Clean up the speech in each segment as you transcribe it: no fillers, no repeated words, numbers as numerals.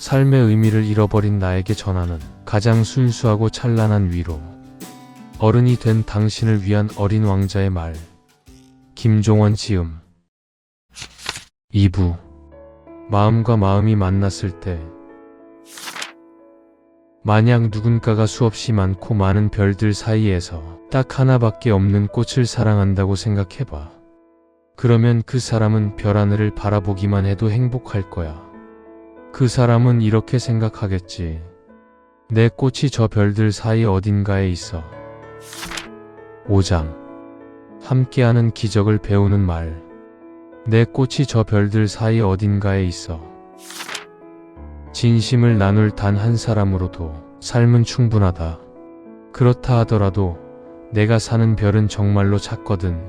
삶의 의미를 잃어버린 나에게 전하는 가장 순수하고 찬란한 위로. 어른이 된 당신을 위한 어린 왕자의 말. 김종원 지음. 2부. 마음과 마음이 만났을 때. 만약 누군가가 수없이 많고 많은 별들 사이에서 딱 하나밖에 없는 꽃을 사랑한다고 생각해봐. 그러면 그 사람은 별 하늘을 바라보기만 해도 행복할 거야. 그 사람은 이렇게 생각하겠지. 내 꽃이 저 별들 사이 어딘가에 있어. 5장. 함께하는 기적을 배우는 말. 내 꽃이 저 별들 사이 어딘가에 있어. 진심을 나눌 단 한 사람으로도 삶은 충분하다. 그렇다 하더라도 내가 사는 별은 정말로 작거든.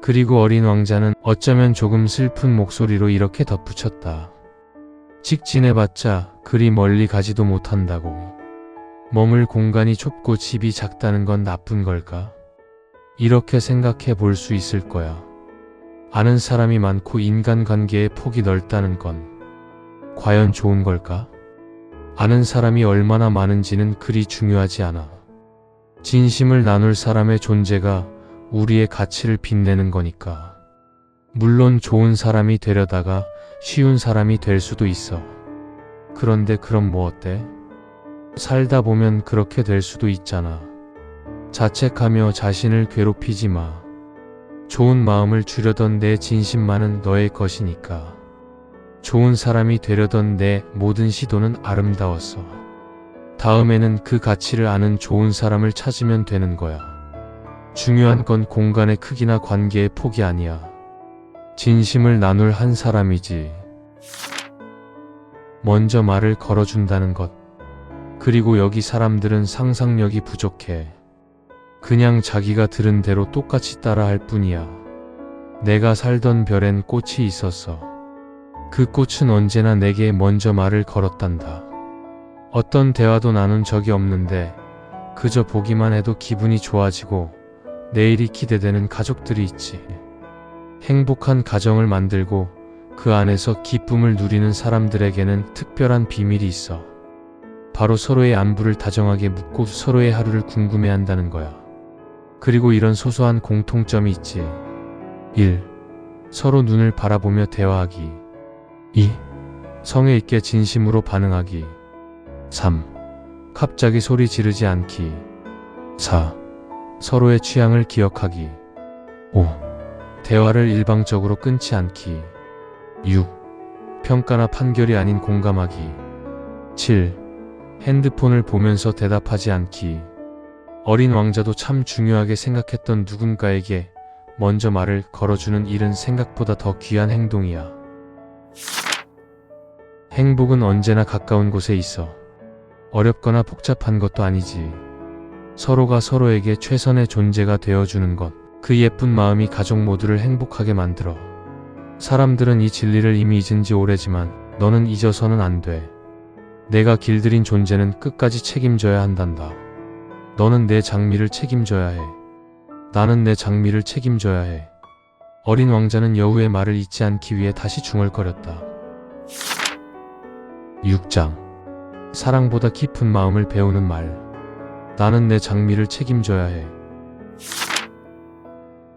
그리고 어린 왕자는 어쩌면 조금 슬픈 목소리로 이렇게 덧붙였다. 직진해봤자 그리 멀리 가지도 못한다고. 머물 공간이 좁고 집이 작다는 건 나쁜 걸까? 이렇게 생각해 볼 수 있을 거야. 아는 사람이 많고 인간관계의 폭이 넓다는 건 과연 좋은 걸까? 아는 사람이 얼마나 많은지는 그리 중요하지 않아. 진심을 나눌 사람의 존재가 우리의 가치를 빛내는 거니까. 물론 좋은 사람이 되려다가 쉬운 사람이 될 수도 있어. 그런데 그럼 뭐 어때? 살다 보면 그렇게 될 수도 있잖아. 자책하며 자신을 괴롭히지 마. 좋은 마음을 주려던 내 진심만은 너의 것이니까. 좋은 사람이 되려던 내 모든 시도는 아름다웠어. 다음에는 그 가치를 아는 좋은 사람을 찾으면 되는 거야. 중요한 건 공간의 크기나 관계의 폭이 아니야. 진심을 나눌 한 사람이지. 먼저 말을 걸어준다는 것. 그리고 여기 사람들은 상상력이 부족해. 그냥 자기가 들은 대로 똑같이 따라할 뿐이야. 내가 살던 별엔 꽃이 있었어. 그 꽃은 언제나 내게 먼저 말을 걸었단다. 어떤 대화도 나눈 적이 없는데 그저 보기만 해도 기분이 좋아지고 내일이 기대되는 가족들이 있지. 행복한 가정을 만들고 그 안에서 기쁨을 누리는 사람들에게는 특별한 비밀이 있어. 바로 서로의 안부를 다정하게 묻고 서로의 하루를 궁금해한다는 거야. 그리고 이런 소소한 공통점이 있지. 1. 서로 눈을 바라보며 대화하기. 2. 성의 있게 진심으로 반응하기. 3. 갑자기 소리 지르지 않기. 4. 서로의 취향을 기억하기. 5. 대화를 일방적으로 끊지 않기. 6. 평가나 판결이 아닌 공감하기. 7. 핸드폰을 보면서 대답하지 않기. 어린 왕자도 참 중요하게 생각했던 누군가에게 먼저 말을 걸어주는 일은 생각보다 더 귀한 행동이야. 행복은 언제나 가까운 곳에 있어. 어렵거나 복잡한 것도 아니지. 서로가 서로에게 최선의 존재가 되어주는 것. 그 예쁜 마음이 가족 모두를 행복하게 만들어. 사람들은 이 진리를 이미 잊은 지 오래지만 너는 잊어서는 안 돼. 내가 길들인 존재는 끝까지 책임져야 한단다. 너는 내 장미를 책임져야 해. 나는 내 장미를 책임져야 해. 어린 왕자는 여우의 말을 잊지 않기 위해 다시 중얼거렸다. 6장. 사랑보다 깊은 마음을 배우는 말. 나는 내 장미를 책임져야 해.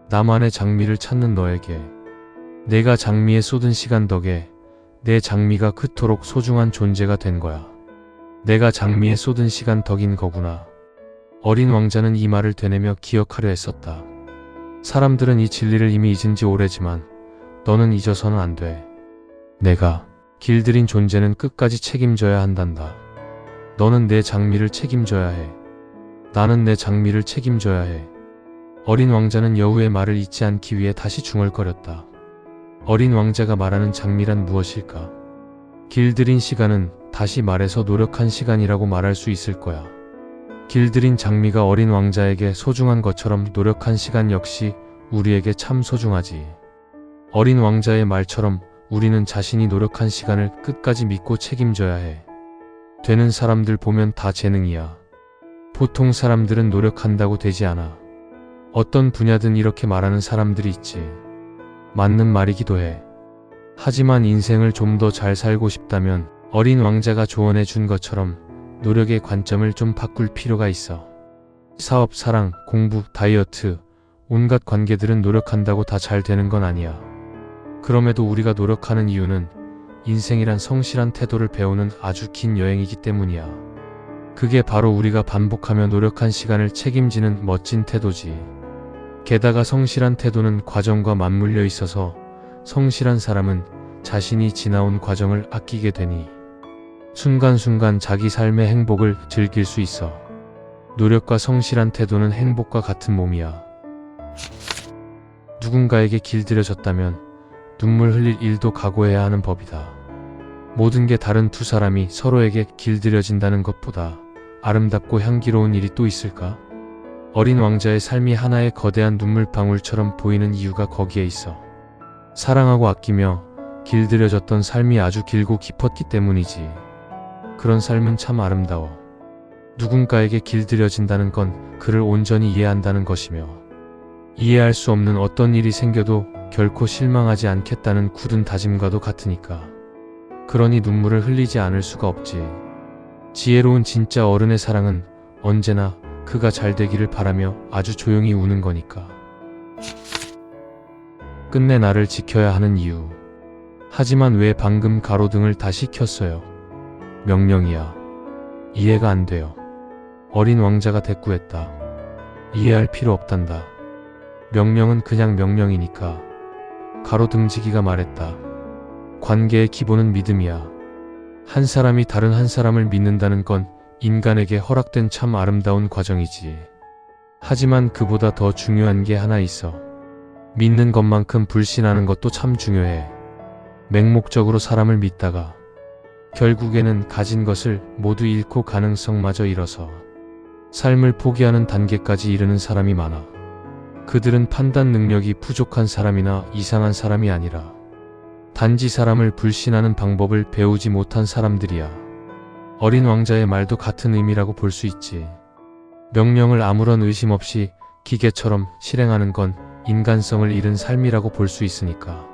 나만의 장미를 찾는 너에게. 내가 장미에 쏟은 시간 덕에 내 장미가 그토록 소중한 존재가 된 거야. 내가 장미에 쏟은 시간 덕인 거구나. 어린 왕자는 이 말을 되뇌며 기억하려 했었다. 사람들은 이 진리를 이미 잊은 지 오래지만 너는 잊어서는 안 돼. 내가 길들인 존재는 끝까지 책임져야 한단다. 너는 내 장미를 책임져야 해. 나는 내 장미를 책임져야 해. 어린 왕자는 여우의 말을 잊지 않기 위해 다시 중얼거렸다. 어린 왕자가 말하는 장미란 무엇일까? 길들인 시간은 다시 말해서 노력한 시간이라고 말할 수 있을 거야. 길들인 장미가 어린 왕자에게 소중한 것처럼 노력한 시간 역시 우리에게 참 소중하지. 어린 왕자의 말처럼 우리는 자신이 노력한 시간을 끝까지 믿고 책임져야 해. 되는 사람들 보면 다 재능이야. 보통 사람들은 노력한다고 되지 않아. 어떤 분야든 이렇게 말하는 사람들이 있지. 맞는 말이기도 해. 하지만 인생을 좀 더 잘 살고 싶다면 어린 왕자가 조언해 준 것처럼 노력의 관점을 좀 바꿀 필요가 있어. 사업, 사랑, 공부, 다이어트, 온갖 관계들은 노력한다고 다 잘 되는 건 아니야. 그럼에도 우리가 노력하는 이유는 인생이란 성실한 태도를 배우는 아주 긴 여행이기 때문이야. 그게 바로 우리가 반복하며 노력한 시간을 책임지는 멋진 태도지. 게다가 성실한 태도는 과정과 맞물려 있어서 성실한 사람은 자신이 지나온 과정을 아끼게 되니 순간순간 자기 삶의 행복을 즐길 수 있어. 노력과 성실한 태도는 행복과 같은 몸이야. 누군가에게 길들여졌다면 눈물 흘릴 일도 각오해야 하는 법이다. 모든 게 다른 두 사람이 서로에게 길들여진다는 것보다 아름답고 향기로운 일이 또 있을까? 어린 왕자의 삶이 하나의 거대한 눈물방울처럼 보이는 이유가 거기에 있어. 사랑하고 아끼며 길들여졌던 삶이 아주 길고 깊었기 때문이지. 그런 삶은 참 아름다워. 누군가에게 길들여진다는 건 그를 온전히 이해한다는 것이며, 이해할 수 없는 어떤 일이 생겨도 결코 실망하지 않겠다는 굳은 다짐과도 같으니까. 그러니 눈물을 흘리지 않을 수가 없지. 지혜로운 진짜 어른의 사랑은 언제나 그가 잘 되기를 바라며 아주 조용히 우는 거니까. 끝내 나를 지켜야 하는 이유. 하지만 왜 방금 가로등을 다시 켰어요? 명령이야. 이해가 안 돼요. 어린 왕자가 대꾸했다. 이해할 필요 없단다. 명령은 그냥 명령이니까. 가로등지기가 말했다. 관계의 기본은 믿음이야. 한 사람이 다른 한 사람을 믿는다는 건 인간에게 허락된 참 아름다운 과정이지. 하지만 그보다 더 중요한 게 하나 있어. 믿는 것만큼 불신하는 것도 참 중요해. 맹목적으로 사람을 믿다가 결국에는 가진 것을 모두 잃고 가능성마저 잃어서 삶을 포기하는 단계까지 이르는 사람이 많아. 그들은 판단 능력이 부족한 사람이나 이상한 사람이 아니라 단지 사람을 불신하는 방법을 배우지 못한 사람들이야. 어린 왕자의 말도 같은 의미라고 볼 수 있지. 명령을 아무런 의심 없이 기계처럼 실행하는 건 인간성을 잃은 삶이라고 볼 수 있으니까.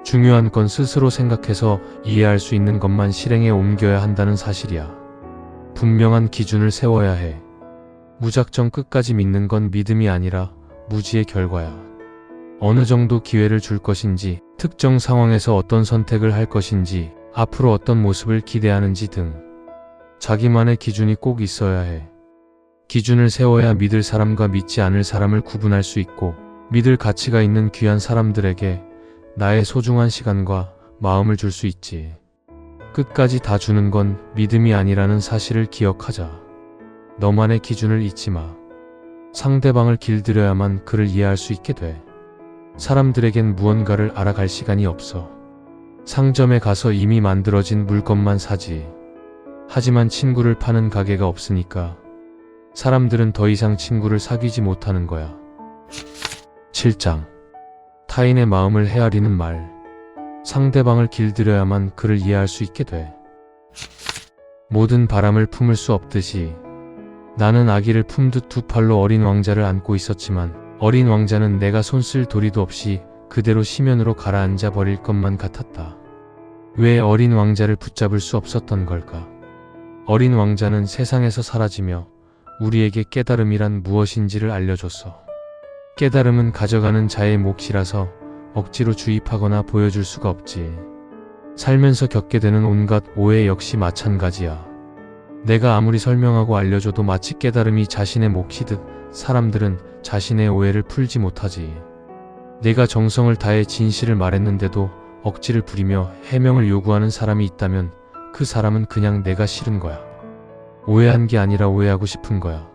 중요한 건 스스로 생각해서 이해할 수 있는 것만 실행에 옮겨야 한다는 사실이야. 분명한 기준을 세워야 해. 무작정 끝까지 믿는 건 믿음이 아니라 무지의 결과야. 어느 정도 기회를 줄 것인지, 특정 상황에서 어떤 선택을 할 것인지, 앞으로 어떤 모습을 기대하는지 등 자기만의 기준이 꼭 있어야 해. 기준을 세워야 믿을 사람과 믿지 않을 사람을 구분할 수 있고, 믿을 가치가 있는 귀한 사람들에게 나의 소중한 시간과 마음을 줄 수 있지. 끝까지 다 주는 건 믿음이 아니라는 사실을 기억하자. 너만의 기준을 잊지 마. 상대방을 길들여야만 그를 이해할 수 있게 돼. 사람들에겐 무언가를 알아갈 시간이 없어. 상점에 가서 이미 만들어진 물건만 사지. 하지만 친구를 파는 가게가 없으니까 사람들은 더 이상 친구를 사귀지 못하는 거야. 7장. 타인의 마음을 헤아리는 말. 상대방을 길들여야만 그를 이해할 수 있게 돼. 모든 바람을 품을 수 없듯이 나는 아기를 품듯 두 팔로 어린 왕자를 안고 있었지만 어린 왕자는 내가 손쓸 도리도 없이 그대로 시면으로 가라앉아 버릴 것만 같았다. 왜 어린 왕자를 붙잡을 수 없었던 걸까? 어린 왕자는 세상에서 사라지며 우리에게 깨달음이란 무엇인지를 알려줬어. 깨달음은 가져가는 자의 몫이라서 억지로 주입하거나 보여줄 수가 없지. 살면서 겪게 되는 온갖 오해 역시 마찬가지야. 내가 아무리 설명하고 알려줘도 마치 깨달음이 자신의 몫이듯 사람들은 자신의 오해를 풀지 못하지. 내가 정성을 다해 진실을 말했는데도 억지를 부리며 해명을 요구하는 사람이 있다면 그 사람은 그냥 내가 싫은 거야. 오해한 게 아니라 오해하고 싶은 거야.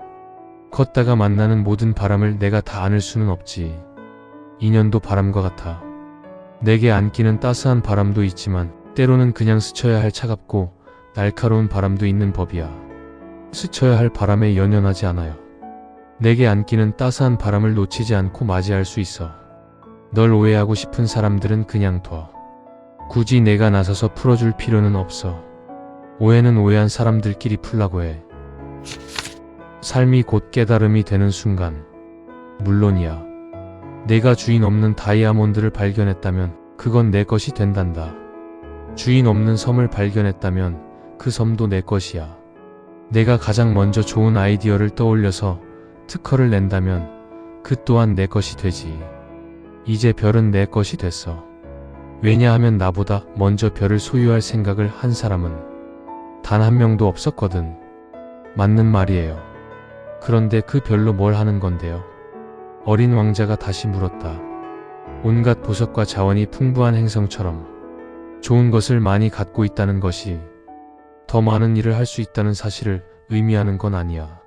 걷다가 만나는 모든 바람을 내가 다 안을 수는 없지. 인연도 바람과 같아. 내게 안기는 따스한 바람도 있지만 때로는 그냥 스쳐야 할 차갑고 날카로운 바람도 있는 법이야. 스쳐야 할 바람에 연연하지 않아요. 내게 안기는 따스한 바람을 놓치지 않고 맞이할 수 있어. 널 오해하고 싶은 사람들은 그냥 둬. 굳이 내가 나서서 풀어줄 필요는 없어. 오해는 오해한 사람들끼리 풀라고 해. 삶이 곧 깨달음이 되는 순간. 물론이야. 내가 주인 없는 다이아몬드를 발견했다면 그건 내 것이 된단다. 주인 없는 섬을 발견했다면 그 섬도 내 것이야. 내가 가장 먼저 좋은 아이디어를 떠올려서 특허를 낸다면 그 또한 내 것이 되지. 이제 별은 내 것이 됐어. 왜냐하면 나보다 먼저 별을 소유할 생각을 한 사람은 단 한 명도 없었거든. 맞는 말이에요. 그런데 그 별로 뭘 하는 건데요? 어린 왕자가 다시 물었다. 온갖 보석과 자원이 풍부한 행성처럼 좋은 것을 많이 갖고 있다는 것이 더 많은 일을 할 수 있다는 사실을 의미하는 건 아니야.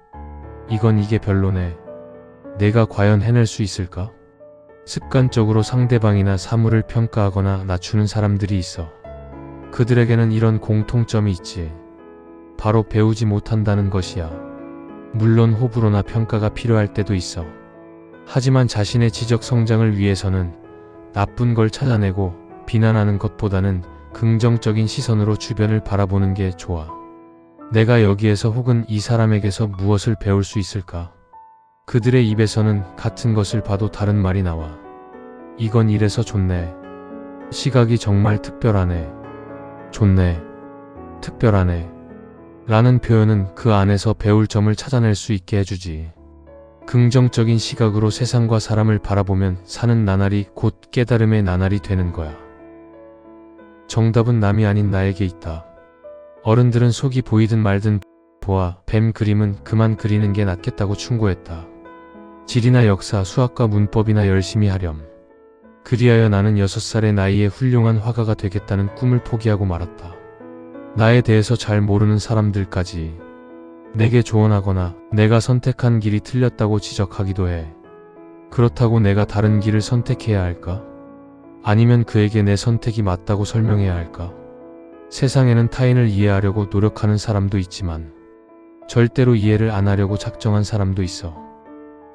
이게 별로네. 내가 과연 해낼 수 있을까? 습관적으로 상대방이나 사물을 평가하거나 낮추는 사람들이 있어. 그들에게는 이런 공통점이 있지. 바로 배우지 못한다는 것이야. 물론 호불호나 평가가 필요할 때도 있어. 하지만 자신의 지적 성장을 위해서는 나쁜 걸 찾아내고 비난하는 것보다는 긍정적인 시선으로 주변을 바라보는 게 좋아. 내가 여기에서 혹은 이 사람에게서 무엇을 배울 수 있을까? 그들의 입에서는 같은 것을 봐도 다른 말이 나와. 이건 이래서 좋네. 시각이 정말 특별하네. 좋네. 특별하네. 라는 표현은 그 안에서 배울 점을 찾아낼 수 있게 해주지. 긍정적인 시각으로 세상과 사람을 바라보면 사는 나날이 곧 깨달음의 나날이 되는 거야. 정답은 남이 아닌 나에게 있다. 어른들은 속이 보이든 말든 보아 뱀 그림은 그만 그리는 게 낫겠다고 충고했다. 지리나 역사, 수학과 문법이나 열심히 하렴. 그리하여 나는 6살의 나이에 훌륭한 화가가 되겠다는 꿈을 포기하고 말았다. 나에 대해서 잘 모르는 사람들까지 내게 조언하거나 내가 선택한 길이 틀렸다고 지적하기도 해. 그렇다고 내가 다른 길을 선택해야 할까? 아니면 그에게 내 선택이 맞다고 설명해야 할까? 세상에는 타인을 이해하려고 노력하는 사람도 있지만 절대로 이해를 안 하려고 작정한 사람도 있어.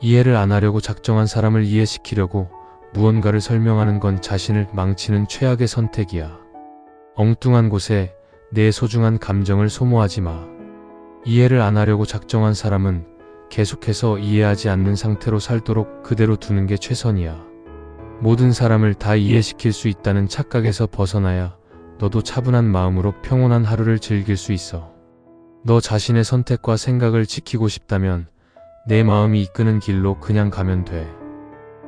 이해를 안 하려고 작정한 사람을 이해시키려고 무언가를 설명하는 건 자신을 망치는 최악의 선택이야. 엉뚱한 곳에 내 소중한 감정을 소모하지 마. 이해를 안 하려고 작정한 사람은 계속해서 이해하지 않는 상태로 살도록 그대로 두는 게 최선이야. 모든 사람을 다 이해시킬 수 있다는 착각에서 벗어나야 너도 차분한 마음으로 평온한 하루를 즐길 수 있어. 너 자신의 선택과 생각을 지키고 싶다면 내 마음이 이끄는 길로 그냥 가면 돼.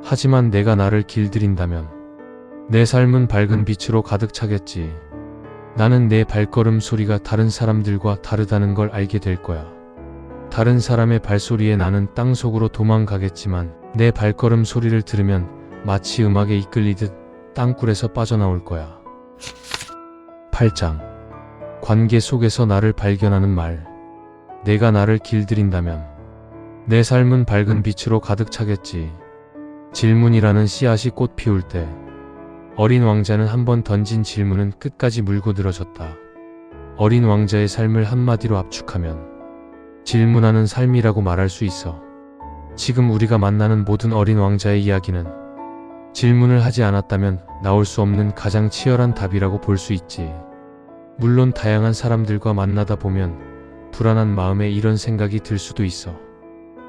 하지만 내가 나를 길들인다면 내 삶은 밝은 빛으로 가득 차겠지. 나는 내 발걸음 소리가 다른 사람들과 다르다는 걸 알게 될 거야. 다른 사람의 발소리에 나는 땅속으로 도망가겠지만 내 발걸음 소리를 들으면 마치 음악에 이끌리듯 땅굴에서 빠져나올 거야. 8장. 관계 속에서 나를 발견하는 말. 내가 나를 길들인다면 내 삶은 밝은 빛으로 가득 차겠지. 질문이라는 씨앗이 꽃 피울 때 어린 왕자는 한번 던진 질문은 끝까지 물고 늘어졌다. 어린 왕자의 삶을 한마디로 압축하면 질문하는 삶이라고 말할 수 있어. 지금 우리가 만나는 모든 어린 왕자의 이야기는 질문을 하지 않았다면 나올 수 없는 가장 치열한 답이라고 볼 수 있지. 물론 다양한 사람들과 만나다 보면 불안한 마음에 이런 생각이 들 수도 있어.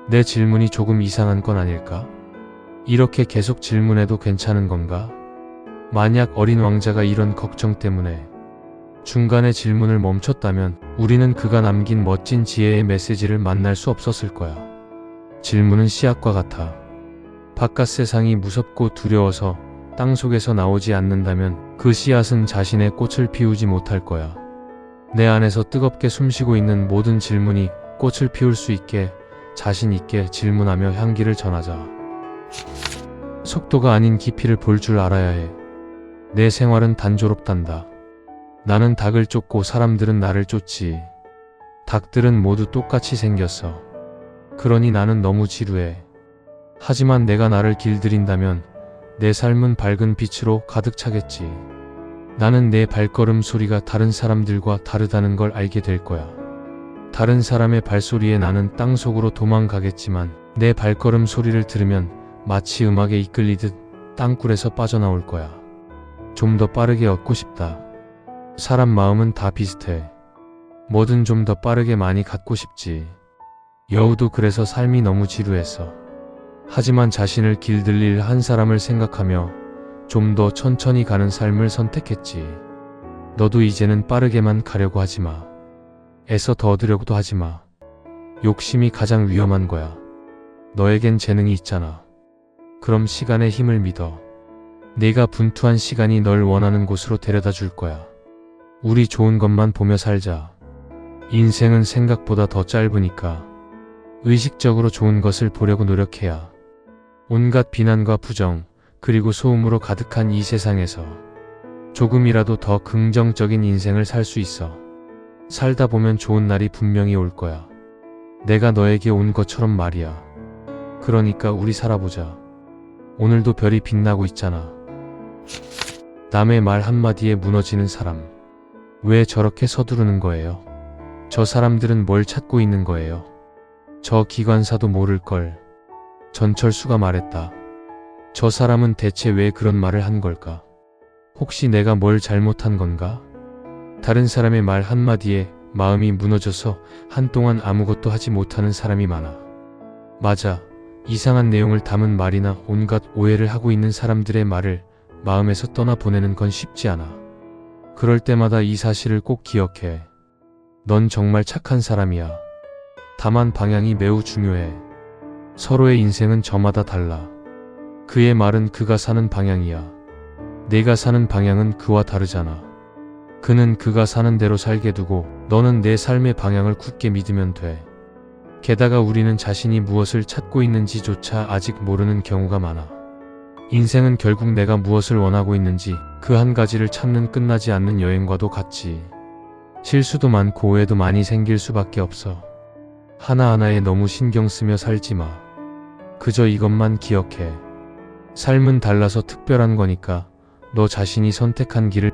내 질문이 조금 이상한 건 아닐까? 이렇게 계속 질문해도 괜찮은 건가? 만약 어린 왕자가 이런 걱정 때문에 중간에 질문을 멈췄다면 우리는 그가 남긴 멋진 지혜의 메시지를 만날 수 없었을 거야. 질문은 씨앗과 같아. 바깥 세상이 무섭고 두려워서 땅속에서 나오지 않는다면 그 씨앗은 자신의 꽃을 피우지 못할 거야. 내 안에서 뜨겁게 숨쉬고 있는 모든 질문이 꽃을 피울 수 있게 자신 있게 질문하며 향기를 전하자. 속도가 아닌 깊이를 볼 줄 알아야 해. 내 생활은 단조롭단다. 나는 닭을 쫓고 사람들은 나를 쫓지. 닭들은 모두 똑같이 생겼어. 그러니 나는 너무 지루해. 하지만 내가 나를 길들인다면 내 삶은 밝은 빛으로 가득 차겠지. 나는 내 발걸음 소리가 다른 사람들과 다르다는 걸 알게 될 거야. 다른 사람의 발소리에 나는 땅속으로 도망가겠지만 내 발걸음 소리를 들으면 마치 음악에 이끌리듯 땅굴에서 빠져나올 거야. 좀 더 빠르게 얻고 싶다. 사람 마음은 다 비슷해. 뭐든 좀 더 빠르게 많이 갖고 싶지. 여우도 그래서 삶이 너무 지루했어. 하지만 자신을 길들일 한 사람을 생각하며 좀 더 천천히 가는 삶을 선택했지. 너도 이제는 빠르게만 가려고 하지 마. 애써 더 얻으려고도 하지 마. 욕심이 가장 위험한 거야. 너에겐 재능이 있잖아. 그럼 시간의 힘을 믿어. 네가 분투한 시간이 널 원하는 곳으로 데려다 줄 거야. 우리 좋은 것만 보며 살자. 인생은 생각보다 더 짧으니까 의식적으로 좋은 것을 보려고 노력해야 온갖 비난과 부정, 그리고 소음으로 가득한 이 세상에서 조금이라도 더 긍정적인 인생을 살 수 있어. 살다 보면 좋은 날이 분명히 올 거야. 내가 너에게 온 것처럼 말이야. 그러니까 우리 살아보자. 오늘도 별이 빛나고 있잖아. 남의 말 한마디에 무너지는 사람. 왜 저렇게 서두르는 거예요? 저 사람들은 뭘 찾고 있는 거예요? 저 기관사도 모를걸. 전철수가 말했다. 저 사람은 대체 왜 그런 말을 한 걸까? 혹시 내가 뭘 잘못한 건가? 다른 사람의 말 한마디에 마음이 무너져서 한동안 아무것도 하지 못하는 사람이 많아. 맞아. 이상한 내용을 담은 말이나 온갖 오해를 하고 있는 사람들의 말을 마음에서 떠나보내는 건 쉽지 않아. 그럴 때마다 이 사실을 꼭 기억해. 넌 정말 착한 사람이야. 다만 방향이 매우 중요해. 서로의 인생은 저마다 달라. 그의 말은 그가 사는 방향이야. 내가 사는 방향은 그와 다르잖아. 그는 그가 사는 대로 살게 두고 너는 내 삶의 방향을 굳게 믿으면 돼. 게다가 우리는 자신이 무엇을 찾고 있는지조차 아직 모르는 경우가 많아. 인생은 결국 내가 무엇을 원하고 있는지 그 한 가지를 찾는 끝나지 않는 여행과도 같지. 실수도 많고 오해도 많이 생길 수밖에 없어. 하나하나에 너무 신경 쓰며 살지 마. 그저 이것만 기억해. 삶은 달라서 특별한 거니까 너 자신이 선택한 길을